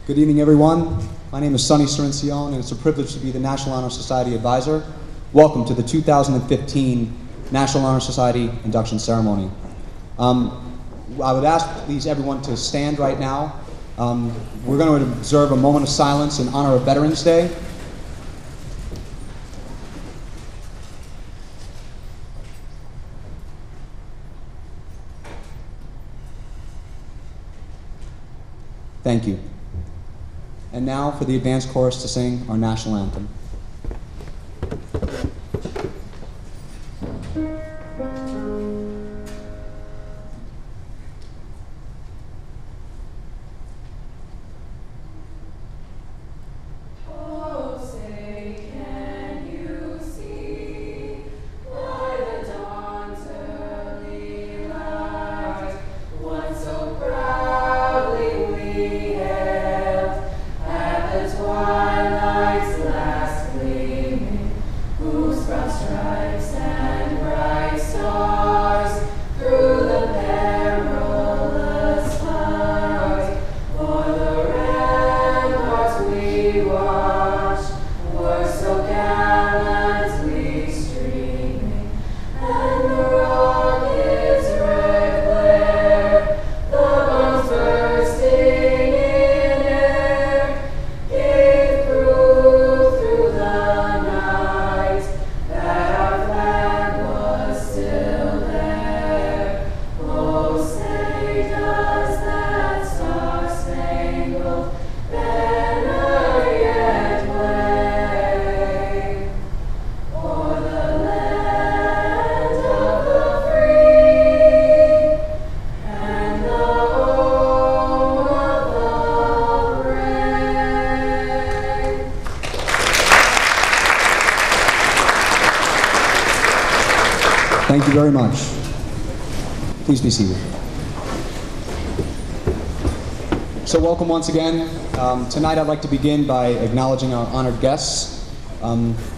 Good evening, everyone. My name is Sonny Cerencione, and it's a privilege to be the National Honor Society Advisor. Welcome to the 2015 National Honor Society Induction Ceremony. I would ask, please, everyone to stand right now. We're going to observe a moment of silence in honor of Veterans Day. Thank you. And now for the advanced chorus to sing our national anthem. Thank you very much. Please be seated. So welcome once again. Tonight I'd like to begin by acknowledging our honored guests.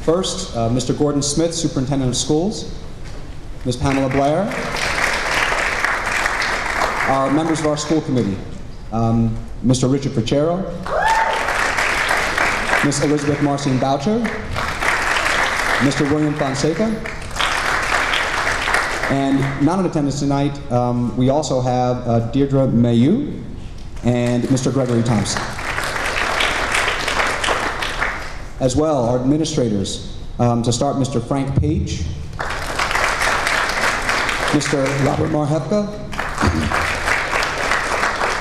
First, Mr. Gordon Smith, Superintendent of Schools, Ms. Pamela Blair, our members of our school committee, Mr. Richard Pachero, Ms. Elizabeth Marcin Boucher, Mr. William Fonseca, and not in attendance tonight, we also have Deirdre Mayu and Mr. Gregory Thompson. As well, our administrators, to start, Mr. Frank Page, Mr. Robert Marhefka,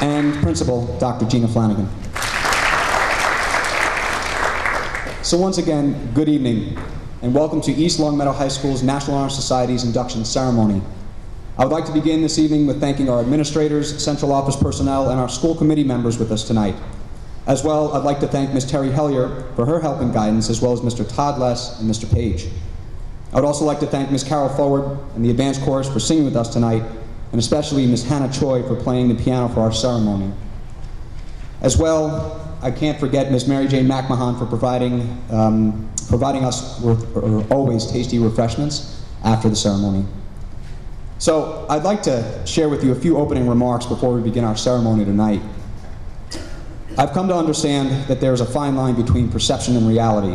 and Principal Dr. Gina Flanagan. So once again, good evening, and welcome to East Longmeadow High School's National Honor Society's induction ceremony. I would like to begin this evening with thanking our administrators, central office personnel, and our school committee members with us tonight. As well, I'd like to thank Ms. Terry Hellier for her help and guidance, as well as Mr. Todd Less and Mr. Page. I would also like to thank Ms. Carol Forward and the advanced chorus for singing with us tonight, and especially Ms. Hannah Choi for playing the piano for our ceremony. As well, I can't forget Ms. Mary Jane McMahon for providing us with always tasty refreshments after the ceremony. So I'd like to share with you a few opening remarks before we begin our ceremony tonight. I've come to understand that there is a fine line between perception and reality.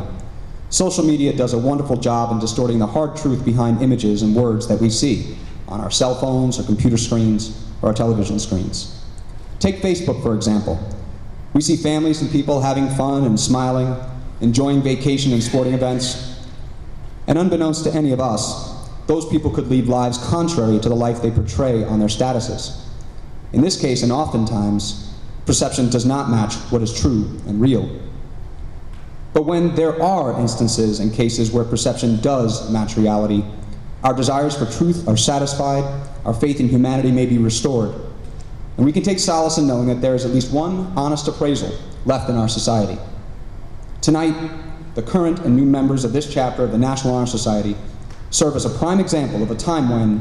Social media does a wonderful job in distorting the hard truth behind images and words that we see on our cell phones or computer screens or our television screens. Take Facebook, for example. We see families and people having fun and smiling, enjoying vacation and sporting events. And unbeknownst to any of us, those people could lead lives contrary to the life they portray on their statuses. In this case, and oftentimes, perception does not match what is true and real. But when there are instances and cases where perception does match reality, our desires for truth are satisfied, our faith in humanity may be restored, and we can take solace in knowing that there is at least one honest appraisal left in our society. Tonight, the current and new members of this chapter of the National Honor Society serve as a prime example of a time when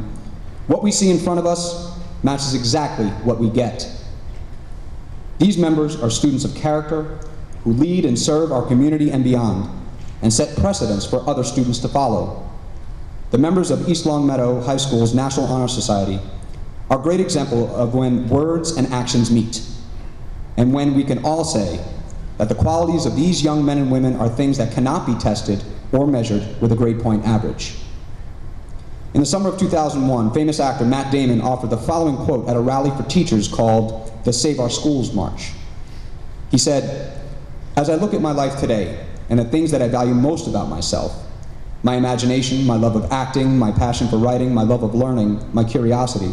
what we see in front of us matches exactly what we get. These members are students of character who lead and serve our community and beyond, and set precedents for other students to follow. The members of East Longmeadow High School's National Honor Society are a great example of when words and actions meet. and when we can all say that the qualities of these young men and women are things that cannot be tested or measured with a grade point average. In the summer of 2001, famous actor Matt Damon offered the following quote at a rally for teachers called the Save Our Schools March. He said, "As I look at my life today and the things that I value most about myself, my imagination, my love of acting, my passion for writing, my love of learning, my curiosity,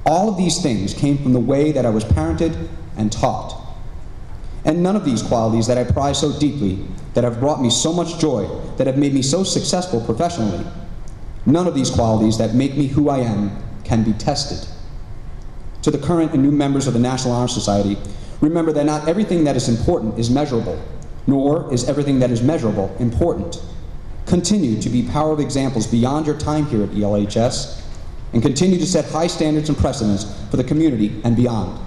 all of these things came from the way that I was parented and taught. And none of these qualities that I prize so deeply, that have brought me so much joy, that have made me so successful professionally, none of these qualities that make me who I am can be tested." To the current and new members of the National Honor Society, remember that not everything that is important is measurable, nor is everything that is measurable important. Continue to be power of examples beyond your time here at ELHS, and continue to set high standards and precedents for the community and beyond.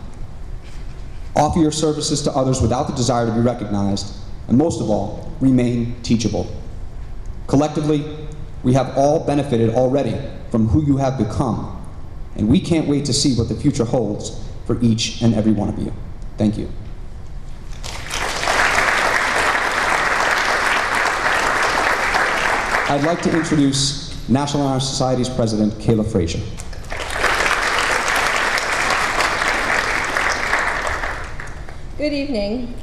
Offer your services to others without the desire to be recognized, and most of all, remain teachable. Collectively, we have all benefited already from who you have become, and we can't wait to see what the future holds for each and every one of you. Thank you. I'd like to introduce National Honor Society's President, Kayla Frazier. Good evening.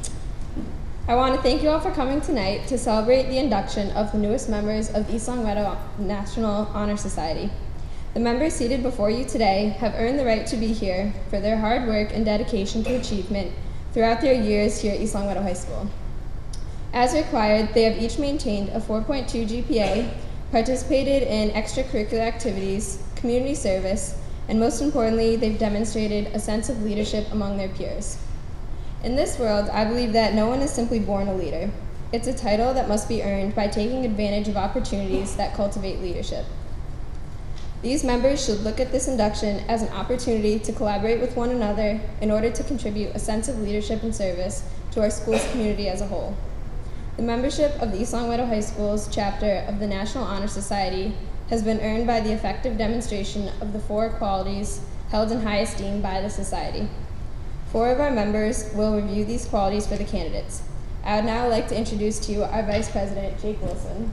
I want to thank you all for coming tonight to celebrate the induction of the newest members of the East Longmeadow National Honor Society. The members seated before you today have earned the right to be here for their hard work and dedication to achievement throughout their years here at East Longmeadow High School. As required, they have each maintained a 4.2 GPA, participated in extracurricular activities, community service, and most importantly, they've demonstrated a sense of leadership among their peers. In this world, I believe that no one is simply born a leader. It's a title that must be earned by taking advantage of opportunities that cultivate leadership. These members should look at this induction as an opportunity to collaborate with one another in order to contribute a sense of leadership and service to our school's community as a whole. The membership of the East Longmeadow High School's chapter of the National Honor Society has been earned by the effective demonstration of the 4 qualities held in high esteem by the Society. 4 of our members will review these qualities for the candidates. I would now like to introduce to you our Vice President, Jake Wilson.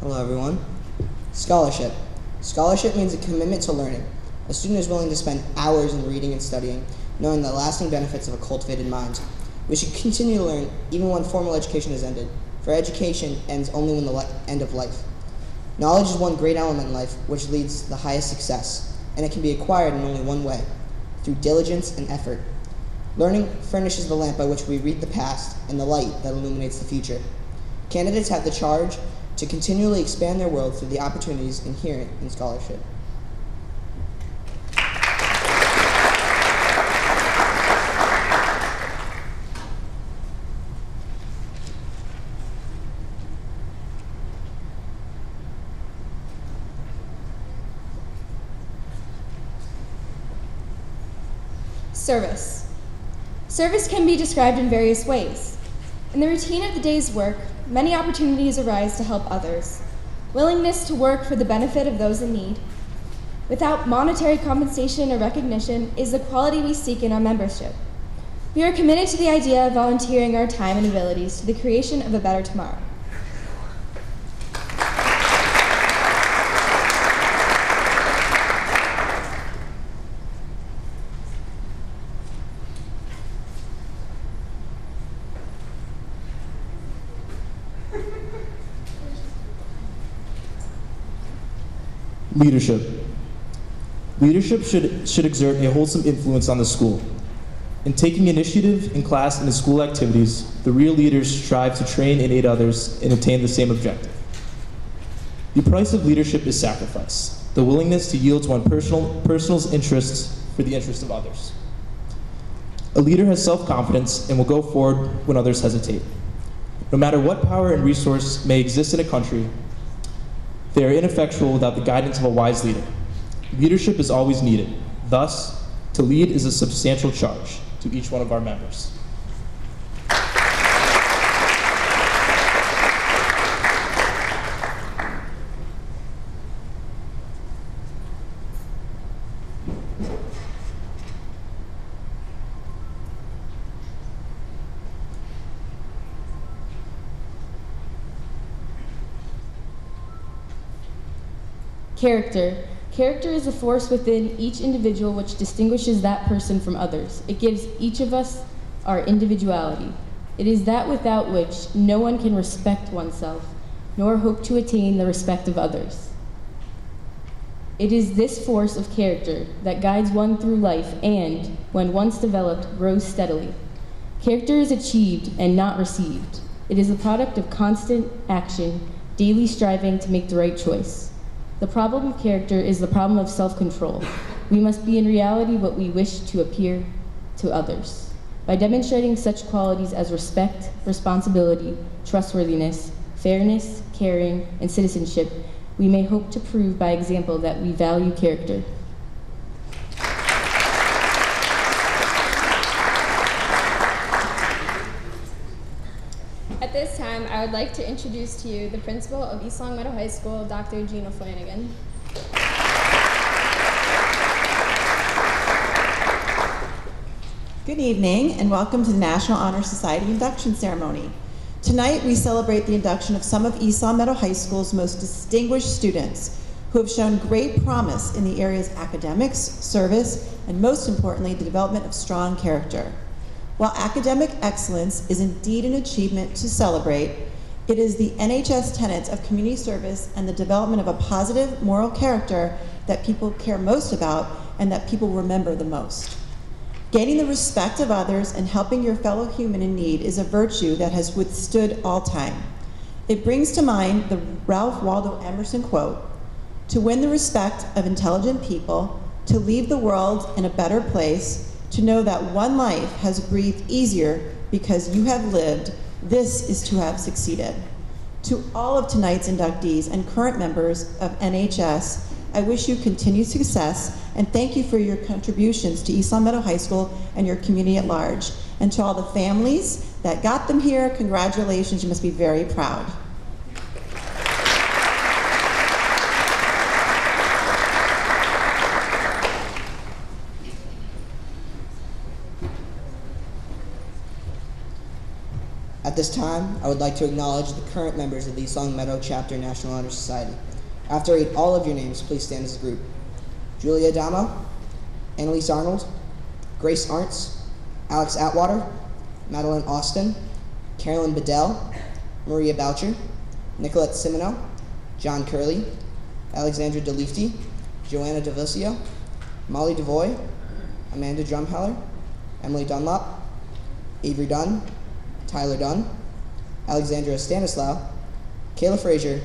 Hello everyone. Scholarship. Scholarship means a commitment to learning. A student is willing to spend hours in reading and studying, knowing the lasting benefits of a cultivated mind. We should continue to learn even when formal education has ended, for education ends only when the end of life. Knowledge is one great element in life which leads to the highest success, and it can be acquired in only one way, through diligence and effort. Learning furnishes the lamp by which we read the past and the light that illuminates the future. Candidates have the charge to continually expand their world through the opportunities inherent in scholarship. Service. Service can be described in various ways. In the routine of the day's work, many opportunities arise to help others. Willingness to work for the benefit of those in need, without monetary compensation or recognition, is the quality we seek in our membership. We are committed to the idea of volunteering our time and abilities to the creation of a better tomorrow. Leadership. Leadership should exert a wholesome influence on the school. In taking initiative in class and in school activities, the real leaders strive to train and aid others and attain the same objective. The price of leadership is sacrifice, the willingness to yield to one's personal interests for the interest of others. A leader has self-confidence and will go forward when others hesitate. No matter what power and resource may exist in a country, they are ineffectual without the guidance of a wise leader. Leadership is always needed. Thus, to lead is a substantial charge to each one of our members. Character. Character is a force within each individual which distinguishes that person from others. It gives each of us our individuality. It is that without which no one can respect oneself, nor hope to attain the respect of others. It is this force of character that guides one through life and, when once developed, grows steadily. Character is achieved and not received. It is the product of constant action, daily striving to make the right choice. The problem of character is the problem of self-control. We must be in reality what we wish to appear to others. By demonstrating such qualities as respect, responsibility, trustworthiness, fairness, caring, and citizenship, we may hope to prove by example that we value character. At this time, I would like to introduce to you the principal of East Long Meadow High School, Dr. Gina Flanagan. Good evening and welcome to the National Honor Society induction ceremony. Tonight we celebrate the induction of some of East Long Meadow High School's most distinguished students who have shown great promise in the areas of academics, service, and most importantly, the development of strong character. While academic excellence is indeed an achievement to celebrate, it is the NHS tenets of community service and the development of a positive moral character that people care most about and that people remember the most. Gaining the respect of others and helping your fellow human in need is a virtue that has withstood all time. It brings to mind the Ralph Waldo Emerson quote, "To win the respect of intelligent people, to leave the world in a better place, to know that one life has breathed easier because you have lived, this is to have succeeded." To all of tonight's inductees and current members of NHS, I wish you continued success and thank you for your contributions to East Long Meadow High School and your community at large. And to all the families that got them here, congratulations, you must be very proud. At this time, I would like to acknowledge the current members of the East Long Meadow Chapter National Honor Society. After I read all of your names, please stand as a group. Julia Adamo, Annalise Arnold, Grace Arntz, Alex Atwater, Madeline Austin, Carolyn Bedell, Maria Boucher, Nicolette Simino, John Curley, Alexandra DeLifty, Joanna DeVilcio, Molly DeVoy, Amanda Drumheller, Emily Dunlop, Avery Dunn, Tyler Dunn, Alexandra Stanislaw, Kayla Frazier,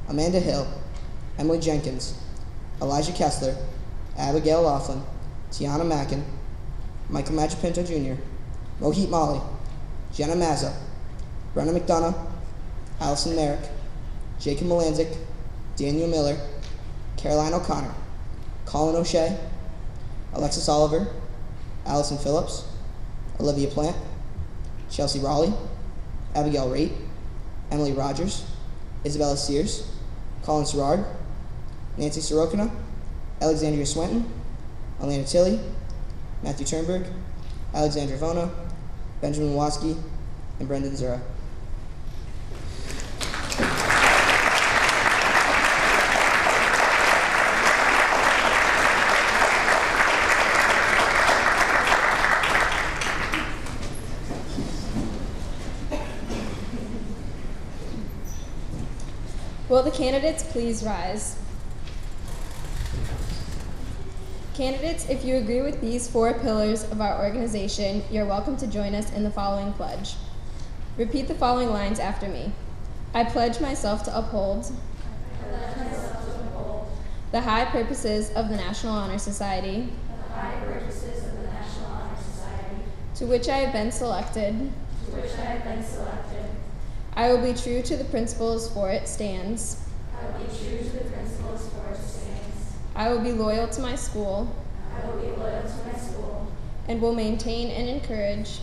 Amanda Hill, Emily Jenkins, Elijah Kessler, Abigail Laughlin, Tiana Mackin, Michael Magipinto Jr., Mohit Mali, Jenna Mazza, Brenna McDonough, Allison Merrick, Jacob Melanzik, Daniel Miller, Caroline O'Connor, Colin O'Shea, Alexis Oliver, Allison Phillips, Olivia Plant, Chelsea Raleigh, Abigail Raitt, Emily Rogers, Isabella Sears, Colin Serrard, Nancy Sorokina, Alexandria Swenton, Elena Tilley, Matthew Turnberg, Alexandra Vona, Benjamin Waski, and Brendan Zura. Will the candidates please rise? Candidates, if you agree with these 4 pillars of our organization, you're welcome to join us in the following pledge. Repeat the following lines after me. I pledge myself to uphold the high purposes of the National Honor Society, to which I have been selected. I will be true to the principles for it stands. I will be loyal to my school. And will maintain and encourage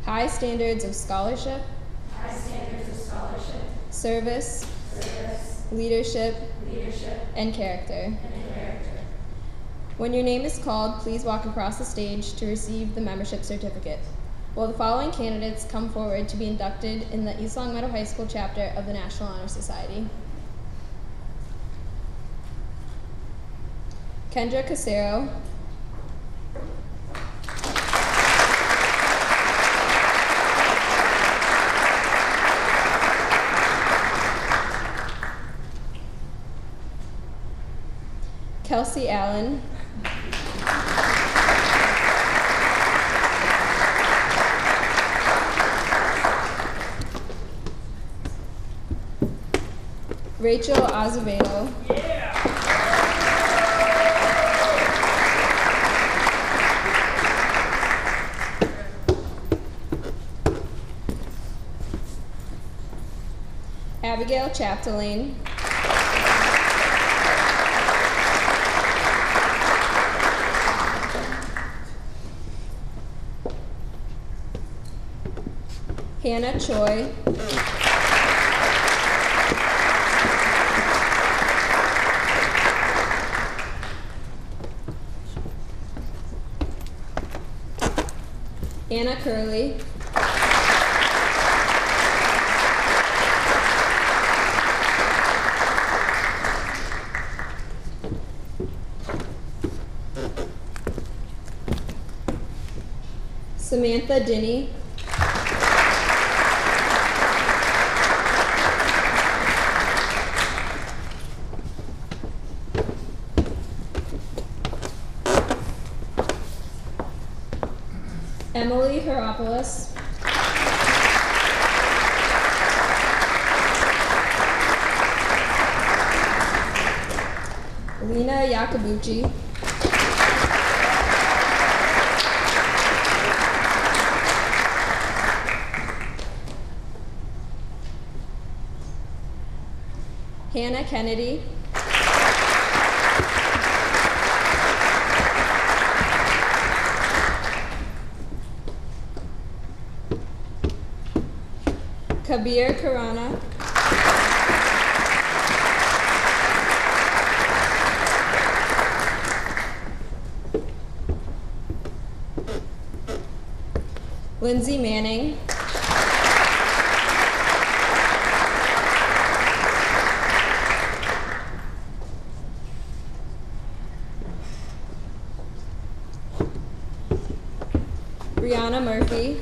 high standards of scholarship, service, leadership, and character. When your name is called, please walk across the stage to receive the membership certificate. Will the following candidates come forward to be inducted in the East Long Meadow High School chapter of the National Honor Society? Kendra Casero, Kelsey Allen, Rachel Azevedo, Abigail Chapdelaine, Hannah Choi, Anna Curley, Samantha Dinney, Emily Heropoulos, Lena Yacobucci, Hannah Kennedy, Kabir Karana, Lindsay Manning, Brianna Murphy,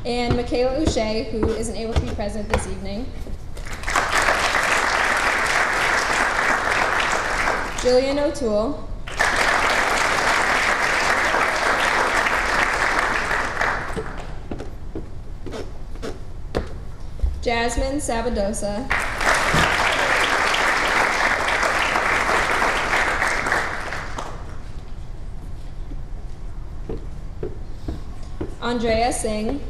and Michaela O'Shea, who isn't able to be present this evening. Jillian O'Toole, Jasmine Sabadosa, Andrea Singh,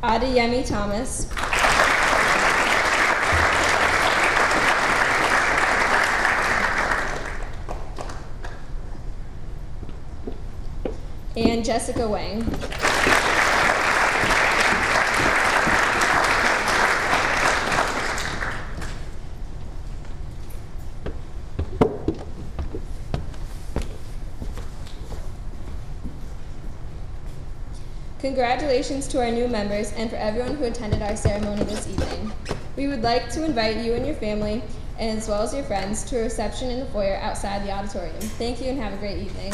Adeyemi Thomas, and Jessica Wang. Congratulations to our new members and for everyone who attended our ceremony this evening. We would like to invite you and your family, as well as your friends, to a reception in the foyer outside the auditorium. Thank you and have a great evening.